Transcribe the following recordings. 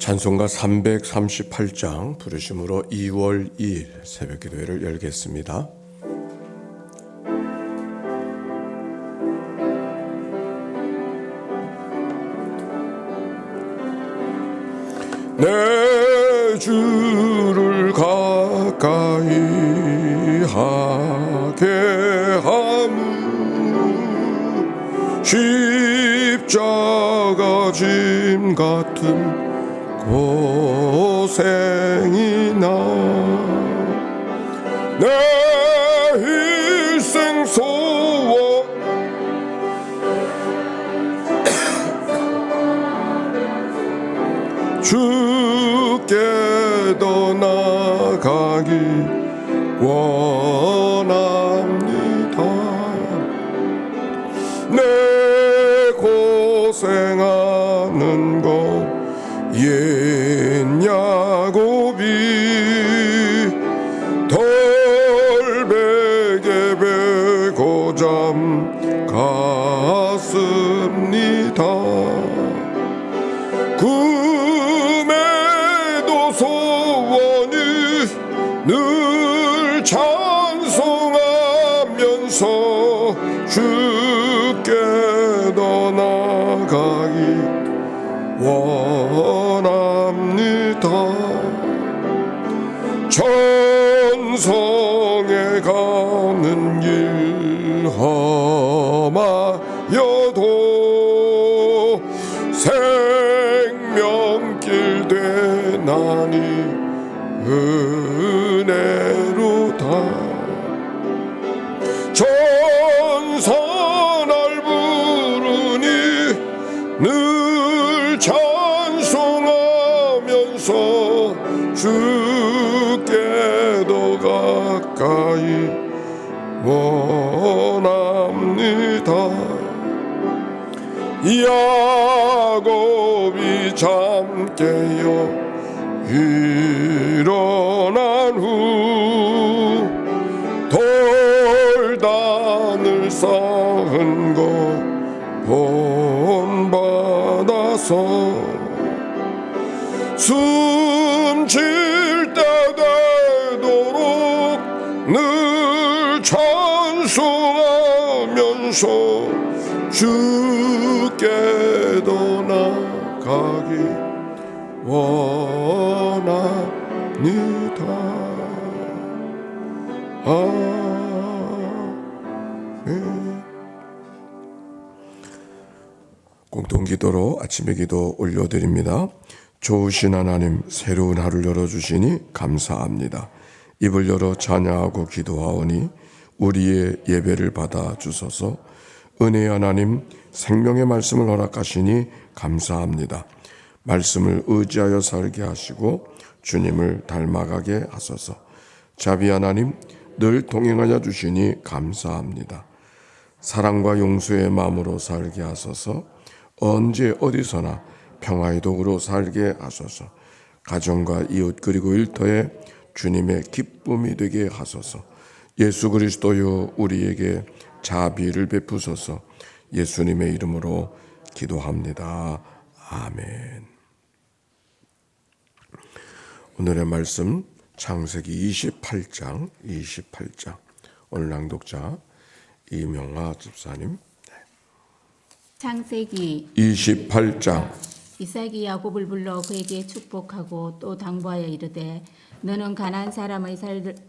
찬송가 338장 부르심으로 2월 2일 새벽 기도회를 열겠습니다. 내 주를 가까이 하게 하무 십자가 짐 같은 고생이나 내 일생 소원 주께 더 나아가기 원합니다. 내 고생하는 것 옛 야곱이 덜베게 베고 잠갔습니다. 금에도 소원이 늘 찬송하면서 주께 더 나아가기 원합니다. 천성에 가는 길 험하여도 생명길 되나니 은혜로다. 전사 날 부르니 늘 찬송하면서 주께 더 가까이 원합니다. 야곱이 잠 깨어 일어난 후 돌단을 쌓은 것 본받아서 숨쉴 때 되도록 늘 찬송하면서 주께 더 나아가기 원합니다. 아멘. 공동기도로 아침의 기도 올려드립니다. 좋으신 하나님, 새로운 하루를 열어주시니 감사합니다. 입을 열어 찬양하고 기도하오니 우리의 예배를 받아주소서. 은혜의 하나님, 생명의 말씀을 허락하시니 감사합니다. 말씀을 의지하여 살게 하시고 주님을 닮아가게 하소서. 자비 하나님, 늘 동행하여 주시니 감사합니다. 사랑과 용서의 마음으로 살게 하소서. 언제 어디서나 평화의 도구로 살게 하소서. 가정과 이웃 그리고 일터에 주님의 기쁨이 되게 하소서. 예수 그리스도여 우리에게 자비를 베푸소서. 예수님의 이름으로 기도합니다. 아멘. 오늘의 말씀 창세기 28장 오늘 낭독자 이명아 집사님. 창세기 28장. 이삭이 야곱을 불러 그에게 축복하고 또 당부하여 이르되 너는 가나안 사람의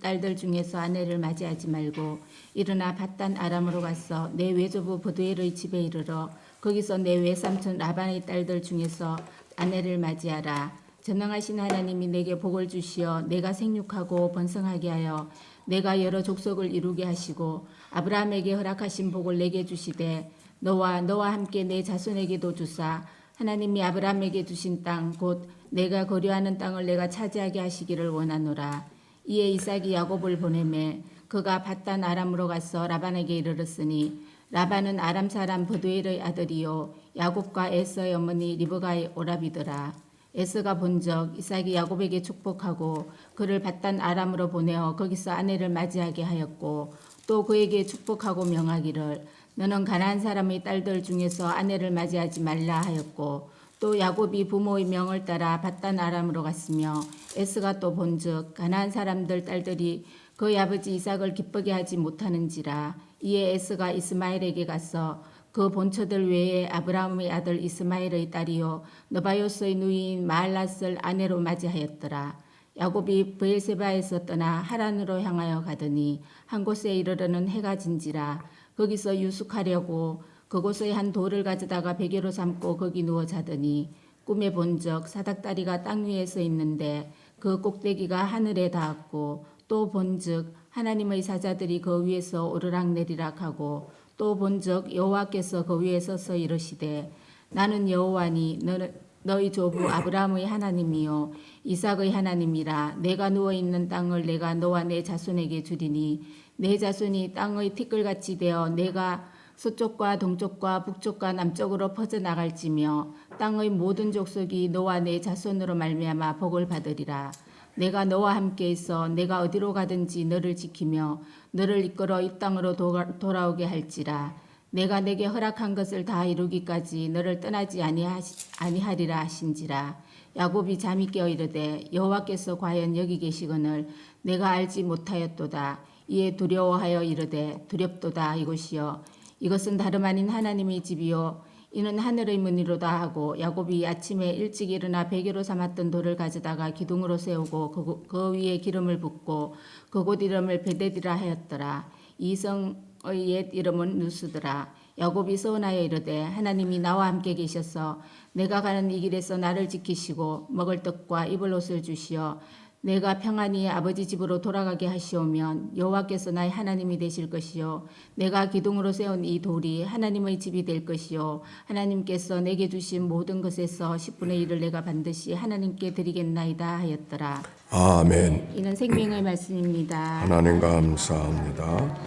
딸들 중에서 아내를 맞이하지 말고 일어나 밧단 아람으로 가서 내 외조부 브두엘의 집에 이르러 거기서 내 외삼촌 라반의 딸들 중에서 아내를 맞이하라. 전능하신 하나님이 내게 복을 주시어 내가 생육하고 번성하게 하여 내가 여러 족속을 이루게 하시고 아브라함에게 허락하신 복을 내게 주시되 너와 함께 내 자손에게도 주사 하나님이 아브라함에게 주신 땅 곧 내가 거류하는 땅을 내가 차지하게 하시기를 원하노라. 이에 이삭이 야곱을 보내매 그가 밧단 아람으로 가서 라반에게 이르렀으니 라반은 아람 사람 브두엘의 아들이요 야곱과 에서의 어머니 리브가의 오라비더라. 에서가 본적 이삭이 야곱에게 축복하고 그를 밧단 아람으로 보내어 거기서 아내를 맞이하게 하였고 또 그에게 축복하고 명하기를 너는 가나안 사람의 딸들 중에서 아내를 맞이하지 말라 하였고 또 야곱이 부모의 명을 따라 밧단 아람으로 갔으며 에스가 또 본즉 가나안 사람들 딸들이 그의 아버지 이삭을 기쁘게 하지 못하는지라. 이에 에스가 이스마엘에게 가서 그 본처들 외에 아브라함의 아들 이스마엘의 딸이요 느바요스의 누이인 마알랏을 아내로 맞이하였더라. 야곱이 브엘세바에서 떠나 하란으로 향하여 가더니 한 곳에 이르러는 해가 진지라. 거기서 유숙하려고 그곳의 한 돌을 가져다가 베개로 삼고 거기 누워 자더니 꿈에 본적 사닥다리가 땅 위에 서 있는데 그 꼭대기가 하늘에 닿았고 또 본즉 하나님의 사자들이 그 위에서 오르락 내리락 하고 또 본즉 여호와께서 그 위에 서서 이르시되 나는 여호와니 너희 조부 아브라함의 하나님이요 이삭의 하나님이라. 내가 누워 있는 땅을 내가 너와 내 자손에게 주리니 내 자손이 땅의 티끌같이 되어 내가 서쪽과 동쪽과 북쪽과 남쪽으로 퍼져나갈지며 땅의 모든 족속이 너와 내 자손으로 말미암아 복을 받으리라. 내가 너와 함께 있어 내가 어디로 가든지 너를 지키며 너를 이끌어 이 땅으로 돌아오게 할지라. 내가 내게 허락한 것을 다 이루기까지 너를 떠나지 아니하리라 하신지라. 야곱이 잠이 깨어 이르되 여호와께서 과연 여기 계시거늘 내가 알지 못하였도다. 이에 두려워하여 이르되 두렵도다. 이곳이여 이것은 다름 아닌 하나님의 집이요 이는 하늘의 문이로다 하고 야곱이 아침에 일찍 일어나 베개로 삼았던 돌을 가져다가 기둥으로 세우고 그 위에 기름을 붓고 그곳 이름을 베데디라 하였더라. 이 성의 옛 이름은 누스더라. 야곱이 서운하여 이르되 하나님이 나와 함께 계셔서 내가 가는 이 길에서 나를 지키시고 먹을 떡과 입을 옷을 주시어 내가 평안히 아버지 집으로 돌아가게 하시오면 여호와께서 나의 하나님이 되실 것이요 내가 기둥으로 세운 이 돌이 하나님의 집이 될 것이요 하나님께서 내게 주신 모든 것에서 10분의 1을 내가 반드시 하나님께 드리겠나이다 하였더라. 아멘. 이는 생명의 말씀입니다. 하나님 감사합니다.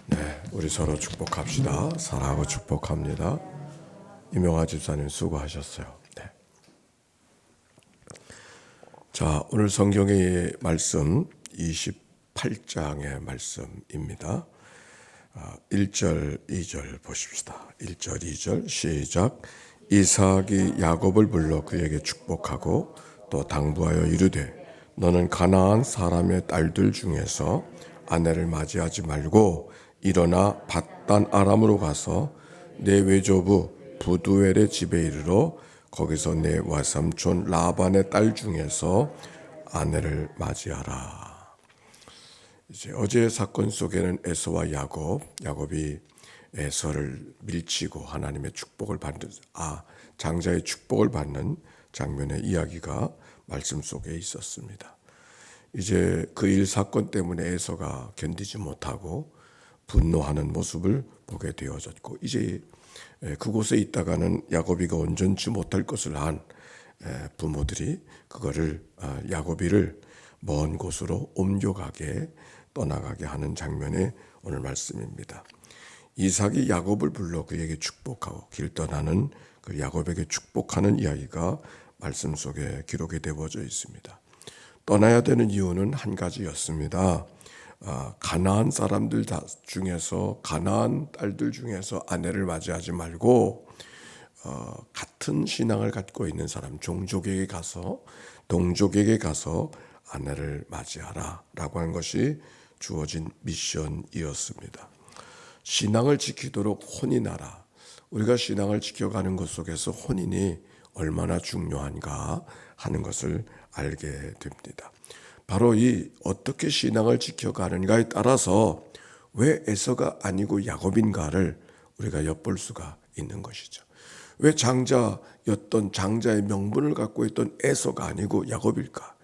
네, 우리 서로 축복합시다. 사랑하고 축복합니다. 이명아 집사님 수고하셨어요. 네. 자, 오늘 성경의 말씀 28장의 말씀입니다. 1절, 2절 보십시다. 1절, 2절 시작. 이삭이 야곱을 불러 그에게 축복하고 또 당부하여 이르되 너는 가나안 사람의 딸들 중에서 아내를 맞이하지 말고 일어나 밧단 아람으로 가서 내 외조부 부두엘의 집에 이르러 거기서 내 외삼촌 라반의 딸 중에서 아내를 맞이하라. 이제 어제의 사건 속에는 에서와 야곱이 에서를 밀치고 하나님의 축복을 받는 장자의 축복을 받는 장면의 이야기가 말씀 속에 있었습니다. 이제 그 일 사건 때문에 에서가 견디지 못하고 분노하는 모습을 보게 되어졌고 이제 그곳에 있다가는 야곱이가 온전치 못할 것을 안 부모들이 그거를 야곱이를 먼 곳으로 옮겨가게 떠나가게 하는 장면의 오늘 말씀입니다. 이삭이 야곱을 불러 그에게 축복하고 길 떠나는 그 야곱에게 축복하는 이야기가 말씀 속에 기록이 되어져 있습니다. 떠나야 되는 이유는 한 가지였습니다. 가나안 사람들 중에서 가나안 딸들 중에서 아내를 맞이하지 말고 같은 신앙을 갖고 있는 사람 동족에게 가서 아내를 맞이하라라고 한 것이 주어진 미션이었습니다. 신앙을 지키도록 혼인하라. 우리가 신앙을 지켜가는 것 속에서 혼인이 얼마나 중요한가 하는 것을 알게 됩니다. 바로 이 어떻게 신앙을 지켜가는가에 따라서 왜 에서가 아니고 야곱인가를 우리가 엿볼 수가 있는 것이죠. 왜 장자였던 장자의 명분을 갖고 있던 에서가 아니고 야곱일까?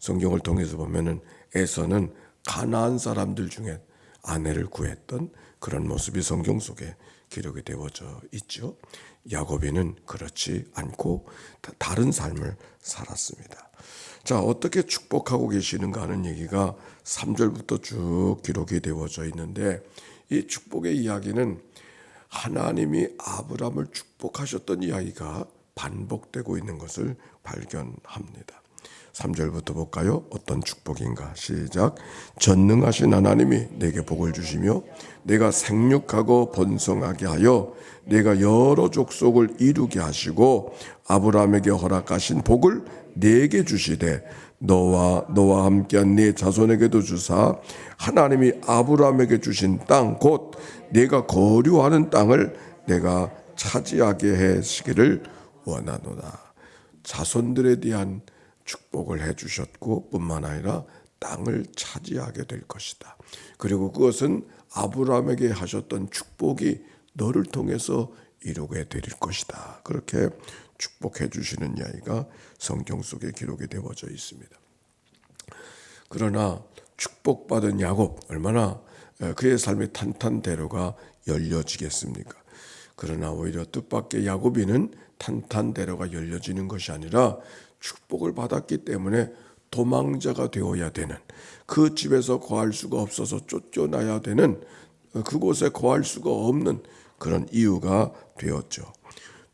성경을 통해서 보면은 에서는 가나안 사람들 중에 아내를 구했던 그런 모습이 성경 속에 기록이 되어져 있죠. 야곱이는 그렇지 않고 다른 삶을 살았습니다. 자, 어떻게 축복하고 계시는가 하는 얘기가 3절부터 쭉 기록이 되어져 있는데 이 축복의 이야기는 하나님이 아브라함을 축복하셨던 이야기가 반복되고 있는 것을 발견합니다. 3절부터 볼까요? 어떤 축복인가? 시작. 전능하신 하나님이 내게 복을 주시며 내가 생육하고 번성하게 하여 내가 여러 족속을 이루게 하시고 아브라함에게 허락하신 복을 내게 주시되 너와 함께한 네 자손에게도 주사 하나님이 아브라함에게 주신 땅 곧 내가 거류하는 땅을 내가 차지하게 하시기를 원하노라. 자손들에 대한 축복을 해주셨고 뿐만 아니라 땅을 차지하게 될 것이다. 그리고 그것은 아브라함에게 하셨던 축복이 너를 통해서 이루게 될 것이다. 그렇게 축복해 주시는 이야기가 성경 속에 기록이 되어져 있습니다. 그러나 축복받은 야곱 얼마나 그의 삶의 탄탄대로가 열려지겠습니까? 그러나 오히려 뜻밖의 야곱이는 탄탄대로가 열려지는 것이 아니라 축복을 받았기 때문에 도망자가 되어야 되는, 그 집에서 거할 수가 없어서 쫓겨나야 되는, 그곳에 거할 수가 없는 그런 이유가 되었죠.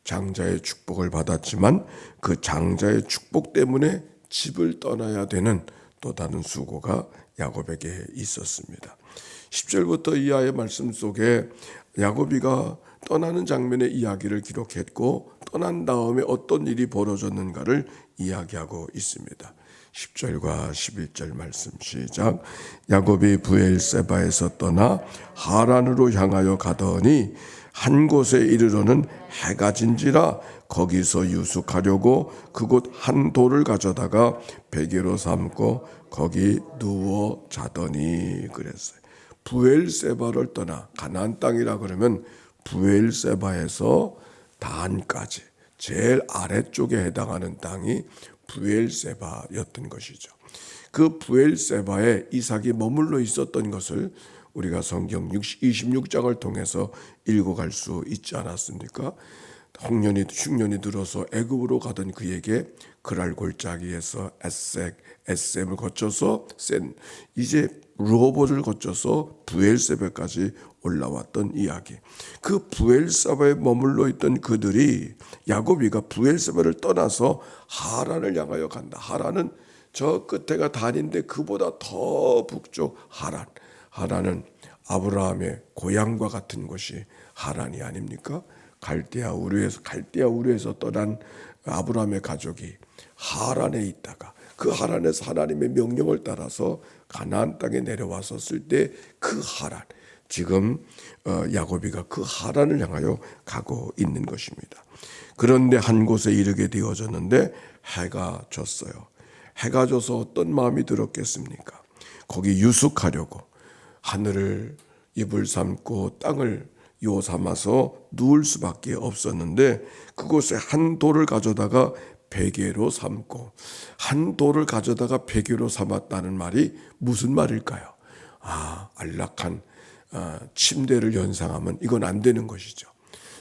장자의 축복을 받았지만 그 장자의 축복 때문에 집을 떠나야 되는 또 다른 수고가 야곱에게 있었습니다. 10절부터 이하의 말씀 속에 야곱이가 떠나는 장면의 이야기를 기록했고 떠난 다음에 어떤 일이 벌어졌는가를 이야기하고 있습니다. 10절과 11절 말씀 시작. 야곱이 브엘세바에서 떠나 하란으로 향하여 가더니 한 곳에 이르러는 해가 진지라 거기서 유숙하려고 그곳 한 돌을 가져다가 베개로 삼고 거기 누워 자더니 그랬어요. 브엘세바를 떠나 가나안 땅이라 그러면 브엘세바에서 단까지 제일 아래쪽에 해당하는 땅이 브엘세바였던 것이죠. 그 브엘세바에 이삭이 머물러 있었던 것을 우리가 성경 26장을 통해서 읽어갈 수 있지 않았습니까? 흉년이 들어서 애굽으로 가던 그에게 그랄 골짜기에서 에셈을 거쳐서 이제 르호봇을 거쳐서 브엘세바까지 올라왔던 이야기. 그 브엘세바에 머물러 있던 그들이 야곱이가 브엘세바를 떠나서 하란을 향하여 간다. 하란은 저 끝에가 단인데 그보다 더 북쪽 하란은 아브라함의 고향과 같은 곳이 하란이 아닙니까? 갈대아 우르에서 떠난 아브라함의 가족이 하란에 있다가 그 하란에서 하나님의 명령을 따라서 가나안 땅에 내려왔었을 때 그 하란, 지금 야곱이가 그 하란을 향하여 가고 있는 것입니다. 그런데 한 곳에 이르게 되어졌는데 해가 졌어요. 해가 져서 어떤 마음이 들었겠습니까? 거기 유숙하려고 하늘을 입을 삼고 땅을 요 삼아서 누울 수밖에 없었는데 그곳에 한 돌을 가져다가 베개로 삼고, 한 돌을 가져다가 베개로 삼았다는 말이 무슨 말일까요? 안락한 침대를 연상하면 이건 안 되는 것이죠.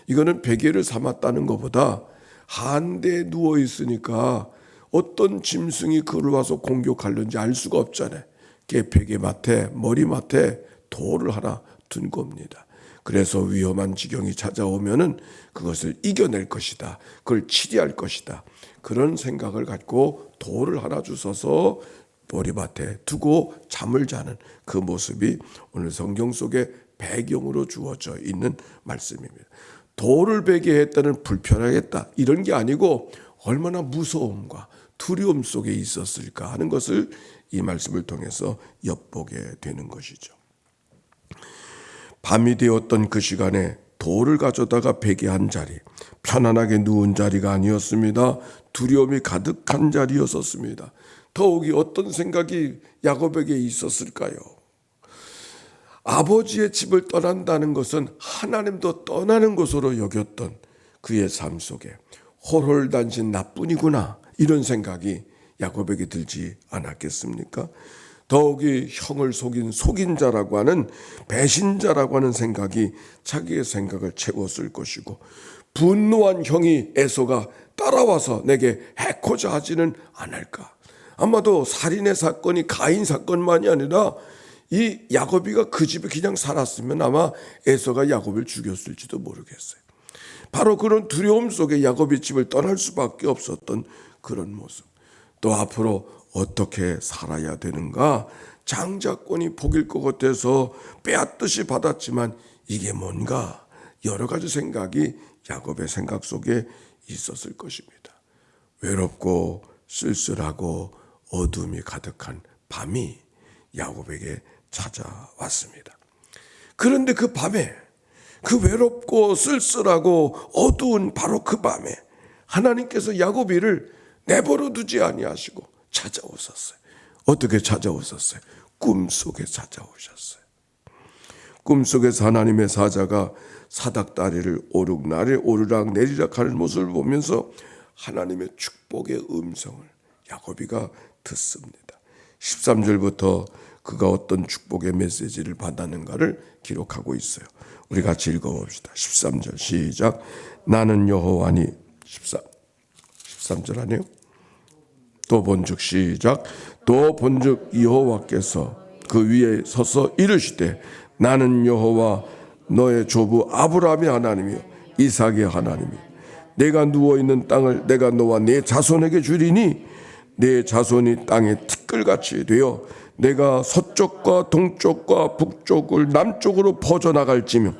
이거는 베개를 삼았다는 것보다 한대에 누워 있으니까 어떤 짐승이 그를 와서 공격하려는지 알 수가 없잖아요. 걔 베개맡에 머리맡에 돌을 하나 둔 겁니다. 그래서 위험한 지경이 찾아오면은 그것을 이겨낼 것이다. 그걸 치리할 것이다. 그런 생각을 갖고 돌을 하나 주워서 머리맡에 두고 잠을 자는 그 모습이 오늘 성경 속에 배경으로 주어져 있는 말씀입니다. 돌을 베게 했다는 불편하겠다 이런 게 아니고 얼마나 무서움과 두려움 속에 있었을까 하는 것을 이 말씀을 통해서 엿보게 되는 것이죠. 밤이 되었던 그 시간에 돌을 가져다가 베개한 자리, 편안하게 누운 자리가 아니었습니다. 두려움이 가득한 자리였었습니다. 더욱이 어떤 생각이 야곱에게 있었을까요? 아버지의 집을 떠난다는 것은 하나님도 떠나는 것으로 여겼던 그의 삶 속에 홀홀단신 나뿐이구나 이런 생각이 야곱에게 들지 않았겠습니까? 더욱이 형을 속인 자라고 하는 배신자라고 하는 생각이 자기의 생각을 채웠을 것이고, 분노한 형이 에서가 따라와서 내게 해코자 하지는 않을까. 아마도 살인의 사건이 가인 사건만이 아니라 이 야곱이가 그 집에 그냥 살았으면 아마 에서가 야곱을 죽였을지도 모르겠어요. 바로 그런 두려움 속에 야곱이 집을 떠날 수밖에 없었던 그런 모습. 또 앞으로 어떻게 살아야 되는가? 장자권이 복일 것 같아서 빼앗듯이 받았지만 이게 뭔가 여러 가지 생각이 야곱의 생각 속에 있었을 것입니다. 외롭고 쓸쓸하고 어둠이 가득한 밤이 야곱에게 찾아왔습니다. 그런데 그 밤에, 그 외롭고 쓸쓸하고 어두운 바로 그 밤에 하나님께서 야곱이를 내버려 두지 아니하시고 찾아오셨어요. 어떻게 찾아오셨어요? 꿈속에 찾아오셨어요. 꿈속에서 하나님의 사자가 사닥다리를 오르락 내리락 하는 모습을 보면서 하나님의 축복의 음성을 야곱이가 듣습니다. 13절부터 그가 어떤 축복의 메시지를 받았는가를 기록하고 있어요. 우리 같이 읽어봅시다. 13절 시작. 나는 여호와니 13절 아니에요? 또 본즉 시작. 또 본즉 여호와께서 그 위에 서서 이르시되 나는 여호와 너의 조부 아브라함의 하나님이요 이삭의 하나님이요 내가 누워있는 땅을 내가 너와 네 자손에게 주리니 내 자손이 땅에 티끌같이 되어 내가 서쪽과 동쪽과 북쪽을 남쪽으로 퍼져나갈지며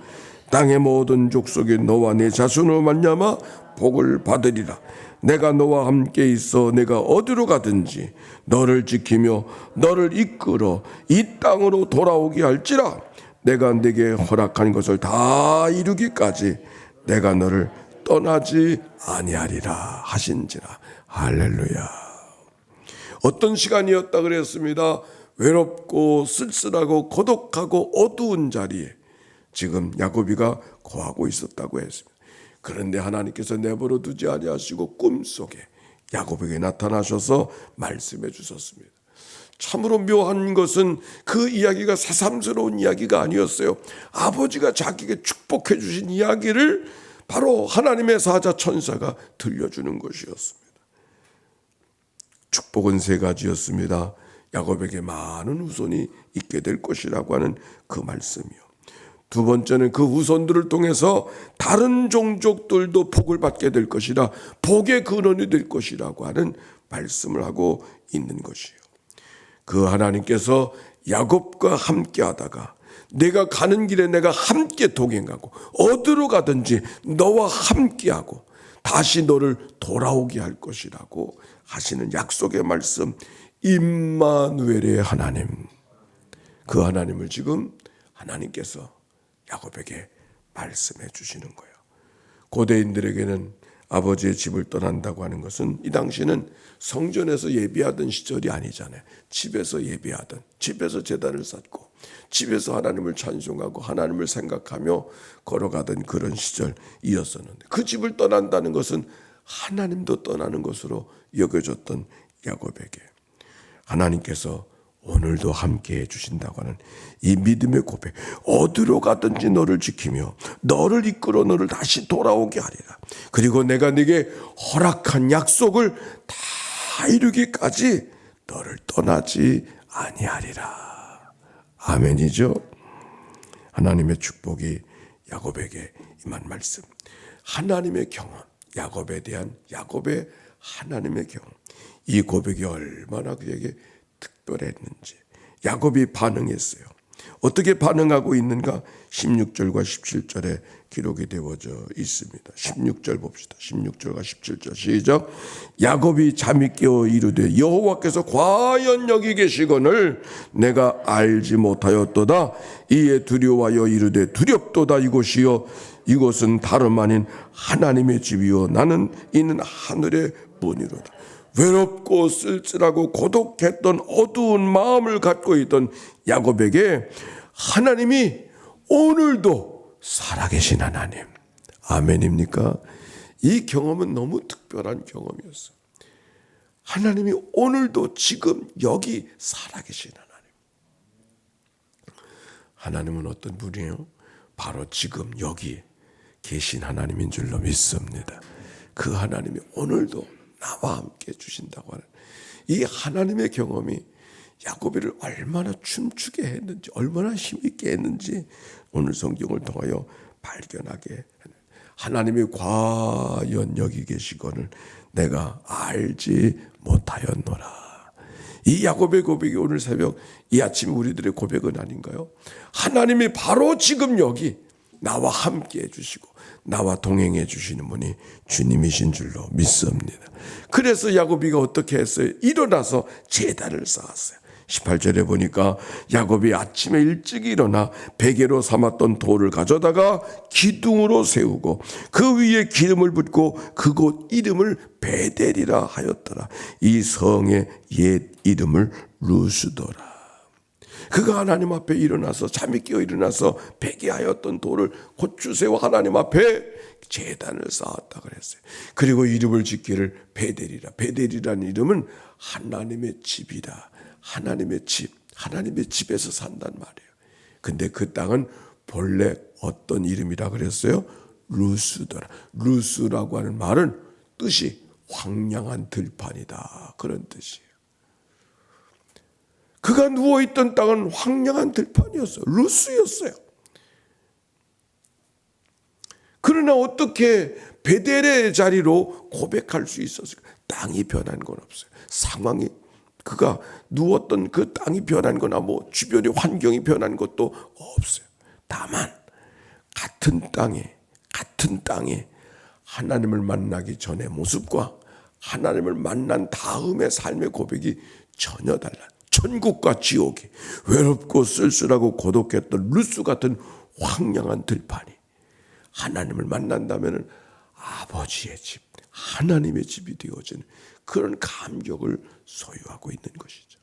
땅의 모든 족속이 너와 내 자손으로 말미암아 복을 받으리라. 내가 너와 함께 있어 내가 어디로 가든지 너를 지키며 너를 이끌어 이 땅으로 돌아오게 할지라. 내가 네게 허락한 것을 다 이루기까지 내가 너를 떠나지 아니하리라 하신지라. 할렐루야. 어떤 시간이었다 그랬습니다. 외롭고 쓸쓸하고 고독하고 어두운 자리에 지금 야곱이가 거하고 있었다고 했습니다. 그런데 하나님께서 내버려 두지 아니하시고 꿈속에 야곱에게 나타나셔서 말씀해 주셨습니다. 참으로 묘한 것은 그 이야기가 새삼스러운 이야기가 아니었어요. 아버지가 자기에게 축복해 주신 이야기를 바로 하나님의 사자 천사가 들려주는 것이었습니다. 축복은 세 가지였습니다. 야곱에게 많은 후손이 있게 될 것이라고 하는 그 말씀이요. 두 번째는 그 후손들을 통해서 다른 종족들도 복을 받게 될 것이라 복의 근원이 될 것이라고 하는 말씀을 하고 있는 것이요. 그 하나님께서 야곱과 함께 하다가 내가 가는 길에 내가 함께 동행하고 어디로 가든지 너와 함께하고 다시 너를 돌아오게 할 것이라고 하시는 약속의 말씀, 임마누엘의 하나님, 그 하나님을 지금 하나님께서 야곱에게 말씀해 주시는 거예요. 고대인들에게는 아버지의 집을 떠난다고 하는 것은 이 당시는 성전에서 예배하던 시절이 아니잖아요. 집에서 예배하던, 집에서 제단을 쌓고 집에서 하나님을 찬송하고 하나님을 생각하며 걸어가던 그런 시절이었었는데 그 집을 떠난다는 것은 하나님도 떠나는 것으로 여겨졌던 야곱에게 하나님께서 오늘도 함께해 주신다고 하는 이 믿음의 고백, 어디로 가든지 너를 지키며 너를 이끌어 너를 다시 돌아오게 하리라. 그리고 내가 네게 허락한 약속을 다 이루기까지 너를 떠나지 아니하리라. 아멘이죠. 하나님의 축복이 야곱에게 임한 말씀, 하나님의 경험, 야곱에 대한 야곱의 하나님의 경험, 이 고백이 얼마나 그에게 특별했는지 야곱이 반응했어요. 어떻게 반응하고 있는가? 16절과 17절에 기록이 되어져 있습니다. 16절 봅시다. 16절과 17절 시작. 야곱이 잠이 깨어 이르되 여호와께서 과연 여기 계시거늘 내가 알지 못하였도다. 이에 두려워하여 이르되 두렵도다. 이곳이여 이곳은 다름 아닌 하나님의 집이요 나는 이는 하늘의 문이로다. 외롭고 쓸쓸하고 고독했던 어두운 마음을 갖고 있던 야곱에게 하나님이 오늘도 살아계신 하나님, 아멘입니까? 이 경험은 너무 특별한 경험이었어요. 하나님이 오늘도 지금 여기 살아계신 하나님. 하나님은 어떤 분이에요? 바로 지금 여기 계신 하나님인 줄로 믿습니다. 그 하나님이 오늘도 나와 함께 주신다고 하는 이 하나님의 경험이 야곱이를 얼마나 춤추게 했는지, 얼마나 힘있게 했는지 오늘 성경을 통하여 발견하게 하는, 하나님이 과연 여기 계시거늘 내가 알지 못하였노라. 이 야곱의 고백이 오늘 새벽 이 아침 우리들의 고백은 아닌가요? 하나님이 바로 지금 여기 나와 함께 해주시고 나와 동행해 주시는 분이 주님이신 줄로 믿습니다. 그래서 야곱이가 어떻게 했어요? 일어나서 제단을 쌓았어요. 18절에 보니까 야곱이 아침에 일찍 일어나 베개로 삼았던 돌을 가져다가 기둥으로 세우고 그 위에 기름을 붓고 그곳 이름을 베델이라 하였더라. 이 성의 옛 이름을 루스더라. 그가 하나님 앞에 일어나서 잠이 깨어 일어나서 베개하였던 돌을 고추세워 하나님 앞에 제단을 쌓았다 그랬어요. 그리고 이름을 짓기를 베델이라. 베델이라는 이름은 하나님의 집이다. 하나님의 집, 하나님의 집에서 산단 말이에요. 근데 그 땅은 본래 어떤 이름이라 그랬어요? 루스더라. 루스라고 하는 말은 뜻이 황량한 들판이다. 그런 뜻이에요. 그가 누워있던 땅은 황량한 들판이었어요. 루스였어요. 그러나 어떻게 베델의 자리로 고백할 수 있었을까? 땅이 변한 건 없어요. 상황이 그가 누웠던 그 땅이 변한 거나 뭐 주변의 환경이 변한 것도 없어요. 다만 같은 땅에 하나님을 만나기 전의 모습과 하나님을 만난 다음의 삶의 고백이 전혀 달라. 천국과 지옥이 외롭고 쓸쓸하고 고독했던 루스 같은 황량한 들판이 하나님을 만난다면 아버지의 집, 하나님의 집이 되어지는 그런 감격을 소유하고 있는 것이죠.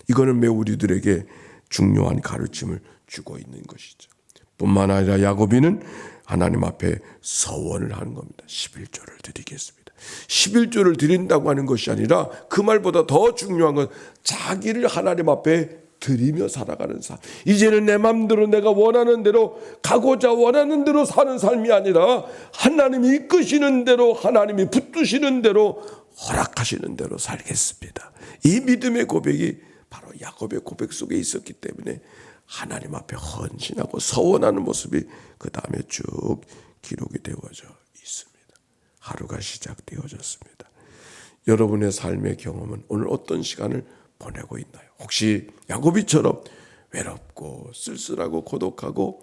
이거는 매우 우리들에게 중요한 가르침을 주고 있는 것이죠. 뿐만 아니라 야곱이는 하나님 앞에 서원을 하는 겁니다. 11조를 드리겠습니다. 11조를 드린다고 하는 것이 아니라 그 말보다 더 중요한 건 자기를 하나님 앞에 드리며 살아가는 삶. 이제는 내 마음대로 내가 원하는 대로 가고자 원하는 대로 사는 삶이 아니라 하나님이 이끄시는 대로 하나님이 붙드시는 대로 허락하시는 대로 살겠습니다. 이 믿음의 고백이 바로 야곱의 고백 속에 있었기 때문에 하나님 앞에 헌신하고 서원하는 모습이 그 다음에 쭉 기록이 되어져 있습니다. 하루가 시작되어졌습니다. 여러분의 삶의 경험은 오늘 어떤 시간을 보내고 있나요? 혹시 야곱이처럼 외롭고 쓸쓸하고 고독하고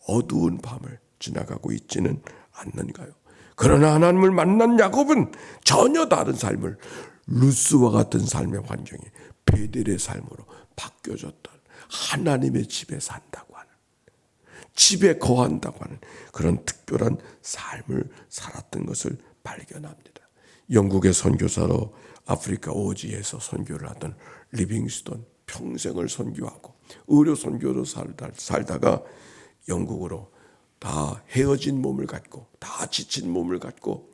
어두운 밤을 지나가고 있지는 않는가요? 그러나 하나님을 만난 야곱은 전혀 다른 삶을 루스와 같은 삶의 환경이 베델의 삶으로 바뀌어졌던 하나님의 집에 산다고 하는 집에 거한다고 하는 그런 특별한 삶을 살았던 것을 발견합니다. 영국의 선교사로 아프리카 오지에서 선교를 하던 리빙스톤 평생을 선교하고 의료 선교로 살다가 영국으로 다 헤어진 몸을 갖고 다 지친 몸을 갖고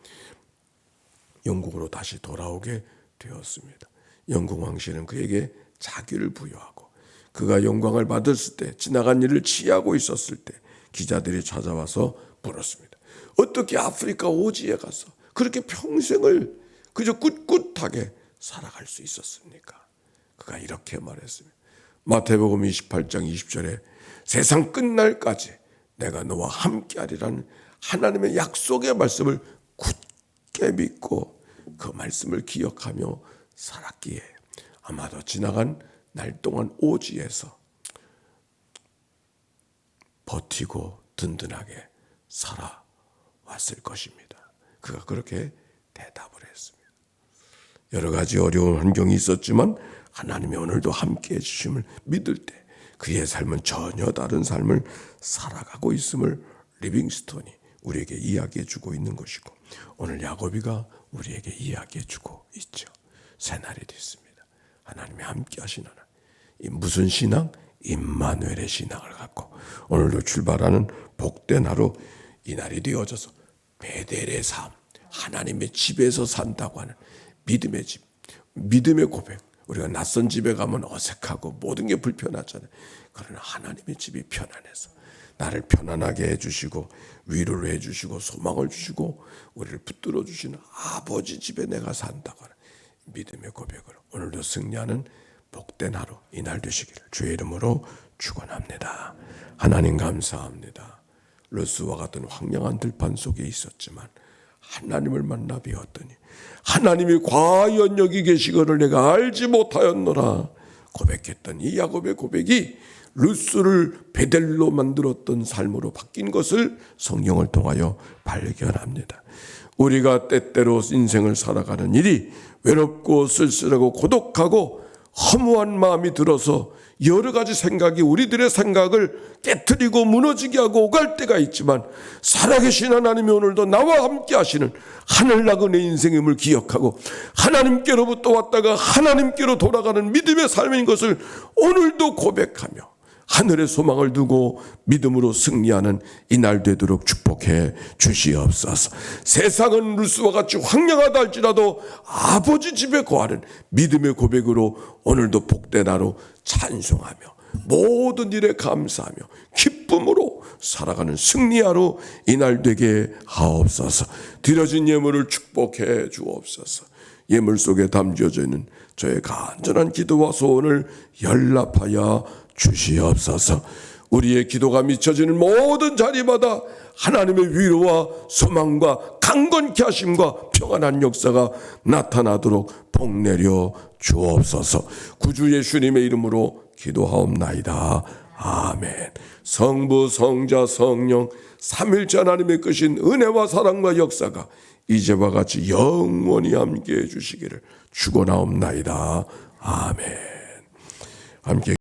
영국으로 다시 돌아오게 되었습니다. 영국 왕실은 그에게 자귀를 부여하고 그가 영광을 받았을 때 지나간 일을 치하고 있었을 때 기자들이 찾아와서 물었습니다. 어떻게 아프리카 오지에 가서 그렇게 평생을 그저 꿋꿋하게 살아갈 수 있었습니까? 그가 이렇게 말했습니다. 마태복음 28장 20절에 세상 끝날까지 내가 너와 함께하리라는 하나님의 약속의 말씀을 굳게 믿고 그 말씀을 기억하며 살았기에 아마도 지나간 날 동안 오지에서 버티고 든든하게 살아왔을 것입니다. 그가 그렇게 대답을 했습니다. 여러 가지 어려운 환경이 있었지만 하나님이 오늘도 함께해 주심을 믿을 때 그의 삶은 전혀 다른 삶을 살아가고 있음을 리빙스톤이 우리에게 이야기해 주고 있는 것이고 오늘 야곱이가 우리에게 이야기해 주고 있죠. 새날이 됐습니다. 하나님이 함께 하신 하나님. 이 무슨 신앙? 임마누엘의 신앙을 갖고 오늘도 출발하는 복된 하루 이날이 되어져서 베델의 삶, 하나님의 집에서 산다고 하는 믿음의 집, 믿음의 고백. 우리가 낯선 집에 가면 어색하고 모든 게 불편하잖아요. 그러나 하나님의 집이 편안해서 나를 편안하게 해주시고 위로를 해주시고 소망을 주시고 우리를 붙들어 주시는 아버지 집에 내가 산다고 하는 믿음의 고백으로 오늘도 승리하는 복된 하루 이날 되시기를 주의 이름으로 축원합니다. 하나님 감사합니다. 루스와 같은 황량한 들판 속에 있었지만 하나님을 만나 배웠더니 하나님이 과연 여기 계시거를 내가 알지 못하였노라 고백했던 이 야곱의 고백이 루스를 베델로 만들었던 삶으로 바뀐 것을 성경을 통하여 발견합니다. 우리가 때때로 인생을 살아가는 일이 외롭고 쓸쓸하고 고독하고 허무한 마음이 들어서 여러 가지 생각이 우리들의 생각을 깨트리고 무너지게 하고 오갈 때가 있지만 살아계신 하나님이 오늘도 나와 함께 하시는 하늘나그 내 인생임을 기억하고 하나님께로부터 왔다가 하나님께로 돌아가는 믿음의 삶인 것을 오늘도 고백하며 하늘의 소망을 두고 믿음으로 승리하는 이날 되도록 축복해 주시옵소서. 세상은 루스와 같이 황량하다 할지라도 아버지 집에 거하는 믿음의 고백으로 오늘도 복된 하루 찬송하며 모든 일에 감사하며 기쁨으로 살아가는 승리하루 이날 되게 하옵소서. 드려진 예물을 축복해 주옵소서. 예물 속에 담겨져 있는 저의 간절한 기도와 소원을 연락하여 주시옵소서. 우리의 기도가 미쳐지는 모든 자리마다 하나님의 위로와 소망과 강건케 하심과 평안한 역사가 나타나도록 복내려 주옵소서. 구주 예수님의 이름으로 기도하옵나이다. 아멘. 성부 성자 성령 삼일째 하나님의 크신 은혜와 사랑과 역사가 이제와 같이 영원히 함께해 주시기를 축원하옵나이다. 아멘. 함께